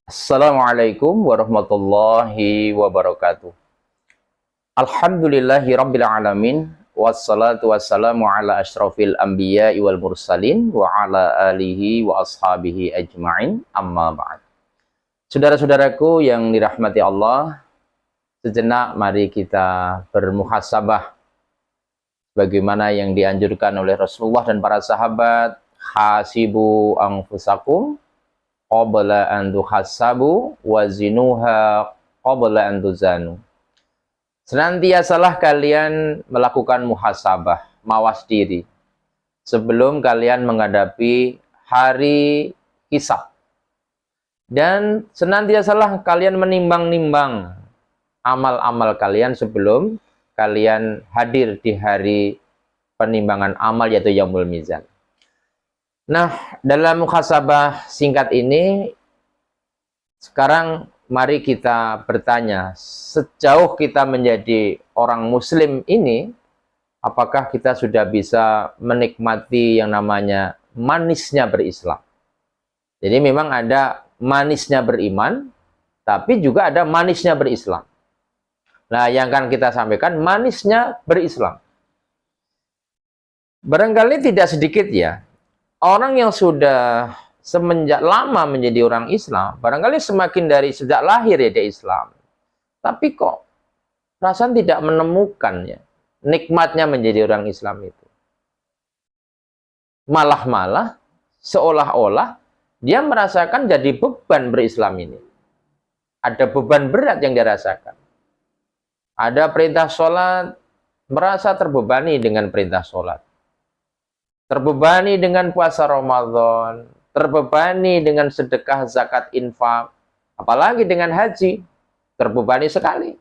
Assalamualaikum warahmatullahi wabarakatuh. Alhamdulillahi rabbil alamin. Wassalatu wassalamu ala ashrafil anbiya wal mursalin wa ala alihi wa ashabihi ajma'in, amma ba'd. Saudara-saudaraku yang dirahmati Allah, sejenak mari kita bermuhasabah bagaimana yang dianjurkan oleh Rasulullah dan para sahabat. Hasibu anfusakum qabla an tuhassabu wazinuha qabla an tuzanu. Senantiasalah kalian melakukan muhasabah, mawas diri, sebelum kalian menghadapi hari hisab. Dan senantiasalah kalian menimbang-nimbang amal-amal kalian sebelum kalian hadir di hari penimbangan amal, yaitu Yaumul Mizan. Nah, dalam muhasabah singkat ini, sekarang mari kita bertanya, sejauh kita menjadi orang muslim ini, apakah kita sudah bisa menikmati yang namanya manisnya berislam? Jadi memang ada manisnya beriman, tapi juga ada manisnya berislam. Nah, yang akan kita sampaikan manisnya berislam. Barangkali tidak sedikit ya, orang yang sudah semenjak lama menjadi orang Islam, barangkali semakin dari sejak lahir ya dia Islam. Tapi kok perasaan tidak menemukan ya nikmatnya menjadi orang Islam itu. Malah seolah-olah dia merasakan jadi beban berislam ini. Ada beban berat yang dia rasakan. Ada perintah sholat, merasa terbebani dengan perintah sholat. Terbebani dengan puasa Ramadan, terbebani dengan sedekah, zakat, infak, apalagi dengan haji, terbebani sekali.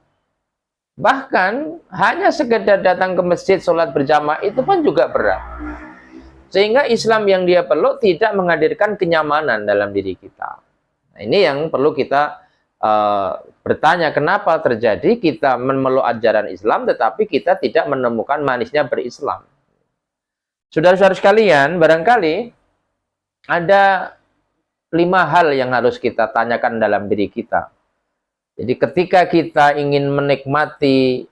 Bahkan hanya sekedar datang ke masjid, sholat berjamaah itu pun juga berat. Sehingga Islam yang dia peluk tidak menghadirkan kenyamanan dalam diri kita. Nah, ini yang perlu kita bertanya, kenapa terjadi kita memeluk ajaran Islam tetapi kita tidak menemukan manisnya berislam. Saudara-saudara sekalian, barangkali ada 5 hal yang harus kita tanyakan dalam diri kita. Jadi ketika kita ingin menikmati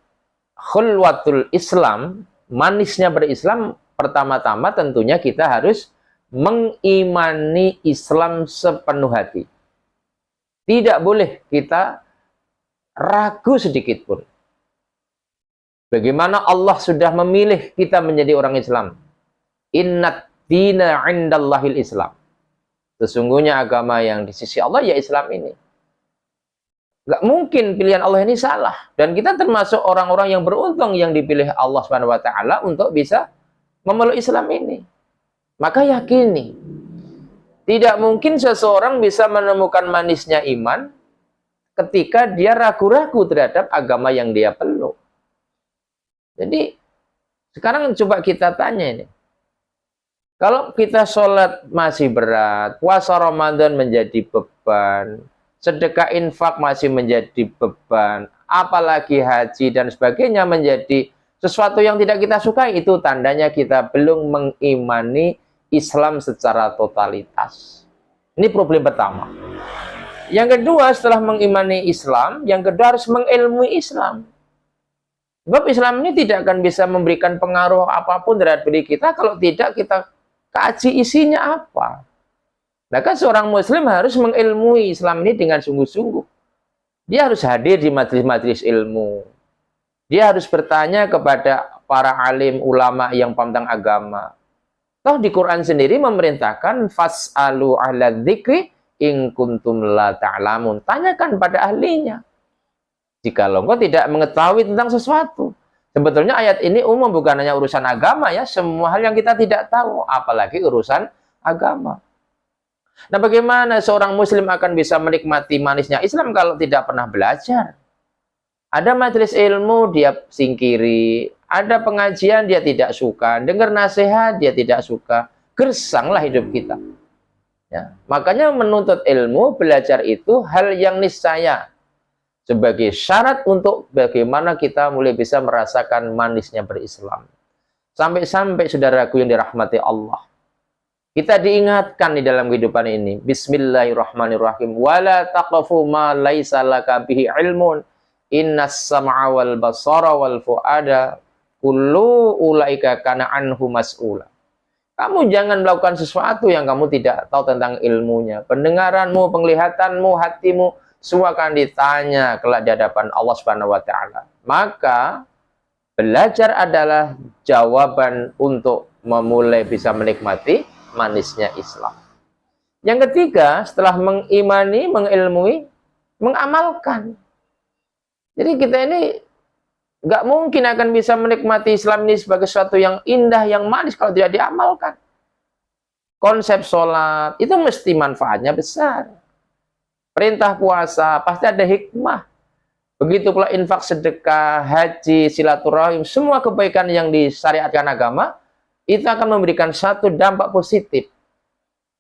khulwatul Islam, manisnya berislam, pertama-tama tentunya kita harus mengimani Islam sepenuh hati. Tidak boleh kita ragu sedikit pun. Bagaimana Allah sudah memilih kita menjadi orang Islam. Innad dina indallahil Islam. Sesungguhnya agama yang di sisi Allah ya Islam ini. Gak mungkin pilihan Allah ini salah. Dan kita termasuk orang-orang yang beruntung yang dipilih Allah SWT untuk bisa memeluk Islam ini. Maka yakini, tidak mungkin seseorang bisa menemukan manisnya iman ketika dia ragu-ragu terhadap agama yang dia peluk. Jadi, sekarang coba kita tanya ini. Kalau kita sholat masih berat, puasa Ramadan menjadi beban, sedekah infak masih menjadi beban, apalagi haji dan sebagainya menjadi sesuatu yang tidak kita sukai, itu tandanya kita belum mengimani Islam secara totalitas. Ini problem pertama. Yang kedua, setelah mengimani Islam, yang kedua harus mengilmui Islam. Sebab Islam ini tidak akan bisa memberikan pengaruh apapun terhadap diri kita kalau tidak kita kaji isinya apa. Nah kan seorang muslim harus mengilmui Islam ini dengan sungguh-sungguh. Dia harus hadir di majelis-majelis ilmu. Dia harus bertanya kepada para alim ulama yang paham tentang agama. Toh di Quran sendiri memerintahkan fas'alu ahla dzikri in kuntum la ta'lamun. Tanyakan pada ahlinya. Jika engkau tidak mengetahui tentang sesuatu. Sebetulnya ayat ini umum, bukan hanya urusan agama ya, semua hal yang kita tidak tahu, apalagi urusan agama. Nah, bagaimana seorang muslim akan bisa menikmati manisnya Islam kalau tidak pernah belajar? Ada majelis ilmu dia singkiri, ada pengajian dia tidak suka, dengar nasihat dia tidak suka, gersanglah hidup kita. Ya, makanya menuntut ilmu, belajar itu hal yang niscaya. Sebagai syarat untuk bagaimana kita mulai bisa merasakan manisnya berislam. Sampai-sampai saudaraku yang dirahmati Allah. Kita diingatkan di dalam kehidupan ini. Bismillahirrahmanirrahim. Wala taqfu ma laisa laka bihi ilmun. Innas sam'a wal basara wal fuada kullu ulaika kana anhu mas'ula. Kamu jangan melakukan sesuatu yang kamu tidak tahu tentang ilmunya. Pendengaranmu, penglihatanmu, hatimu, semua akan ditanya kelak di hadapan Allah Subhanahu wa taala. Maka belajar adalah jawaban untuk memulai bisa menikmati manisnya Islam. Yang ketiga, setelah mengimani, mengilmui, mengamalkan. Jadi kita ini nggak mungkin akan bisa menikmati Islam ini sebagai sesuatu yang indah, yang manis kalau tidak diamalkan. Konsep sholat itu mesti manfaatnya besar. Perintah puasa pasti ada hikmah. Begitu pula infak, sedekah, haji, silaturahim, semua kebaikan yang disyariatkan agama itu akan memberikan satu dampak positif.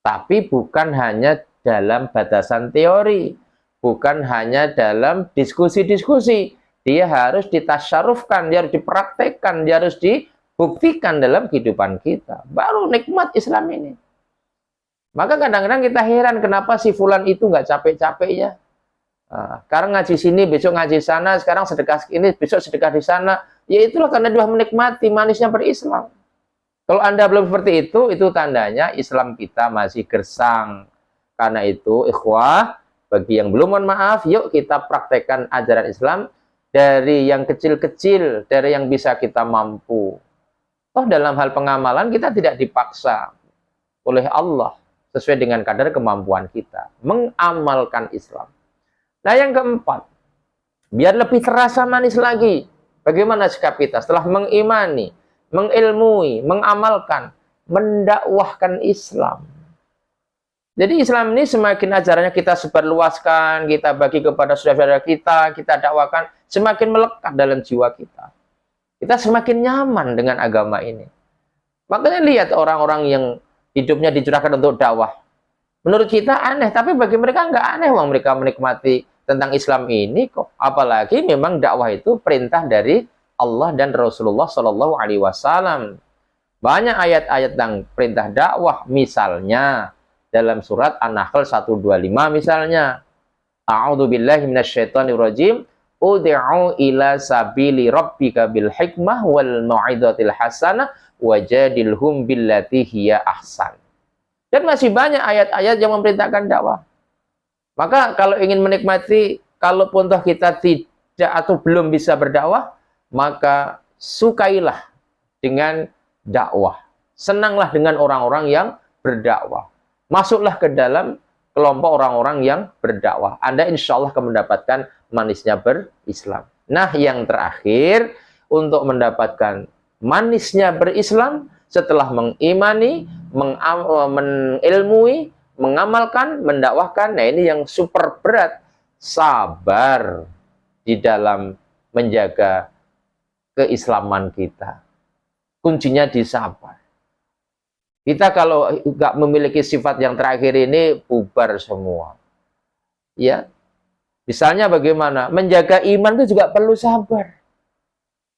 Tapi bukan hanya dalam batasan teori, bukan hanya dalam diskusi-diskusi. Dia harus ditasyarufkan, dia harus dipraktekkan, dia harus dibuktikan dalam kehidupan kita. Baru nikmat Islam ini. Maka kadang-kadang kita heran kenapa si fulan itu nggak capek-capeknya. Sekarang ngaji sini, besok ngaji sana, sekarang sedekah ini, besok sedekah di sana. Ya itulah karena dia menikmati manisnya berislam. Kalau Anda belum seperti itu tandanya Islam kita masih gersang. Karena itu, ikhwah, bagi yang belum, mohon maaf, yuk kita praktekkan ajaran Islam dari yang kecil-kecil, dari yang bisa kita mampu. Toh dalam hal pengamalan kita tidak dipaksa oleh Allah sesuai dengan kadar kemampuan kita. Mengamalkan Islam. Nah yang keempat, biar lebih terasa manis lagi, bagaimana sikap kita setelah mengimani, mengilmui, mengamalkan, mendakwahkan Islam. Jadi Islam ini semakin ajarannya kita sebarluaskan, kita bagi kepada saudara-saudara kita dakwakan, semakin melekat dalam jiwa kita. Kita semakin nyaman dengan agama ini. Makanya lihat orang-orang yang hidupnya dicurahkan untuk dakwah. Menurut kita aneh, tapi bagi mereka nggak aneh, wong mereka menikmati tentang Islam ini kok. Apalagi memang dakwah itu perintah dari Allah dan Rasulullah Shallallahu Alaihi Wasallam. Banyak ayat-ayat tentang perintah dakwah, misalnya dalam surat An-Nahl 125 misalnya. A'udzubillahi minasyaitonirrajim. Ud'u ila sabili rabbika bil hikmah wal mau'izatil hasanah wajadilhum billati hiya ahsan. Dan masih banyak ayat-ayat yang memerintahkan dakwah. Maka kalau ingin menikmati, kalaupun toh kita tidak atau belum bisa berdakwah, maka sukailah dengan dakwah. Senanglah dengan orang-orang yang berdakwah. Masuklah ke dalam kelompok orang-orang yang berdakwah. Anda insya Allah akan mendapatkan manisnya berislam. Nah yang terakhir, untuk mendapatkan manisnya berislam, setelah mengimani, mengilmui, mengamalkan, mendakwahkan, nah ini yang super berat, sabar di dalam menjaga keislaman kita. Kuncinya di sabar. Kita kalau nggak memiliki sifat yang terakhir ini, bubar semua. Ya, misalnya bagaimana? Menjaga iman itu juga perlu sabar.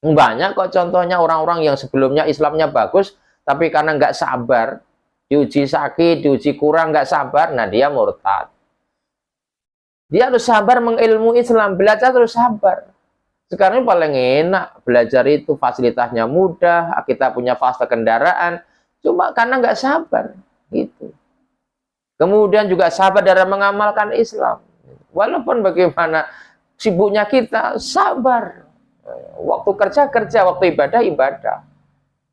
Banyak kok contohnya orang-orang yang sebelumnya Islamnya bagus, tapi karena nggak sabar, diuji sakit, diuji kurang, nggak sabar, nah dia murtad. Dia harus sabar mengilmu Islam, belajar terus sabar. Sekarang ini paling enak, belajar itu fasilitasnya mudah, kita punya fasilitas kendaraan, cuma karena nggak sabar, gitu. Kemudian juga sabar dalam mengamalkan Islam. Walaupun bagaimana sibuknya kita, sabar. Waktu kerja, waktu ibadah.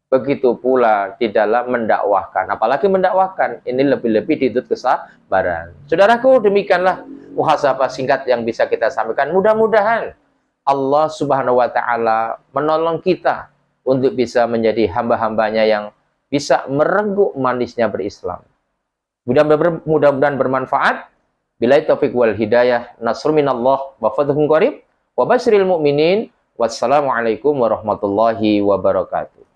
Begitu pula di dalam mendakwahkan. Apalagi mendakwahkan, ini lebih-lebih dituntut kesabaran. Saudaraku, demikianlah muhasabah singkat yang bisa kita sampaikan. Mudah-mudahan Allah Subhanahu wa Ta'ala menolong kita untuk bisa menjadi hamba-hambanya yang bisa merenggut manisnya berislam. Mudah-mudahan bermanfaat. Billahi taufiq wal hidayah. Nasrun minallah wa fadhun qarib. Wa basyiril mu'minin. Wassalamualaikum warahmatullahi wabarakatuh.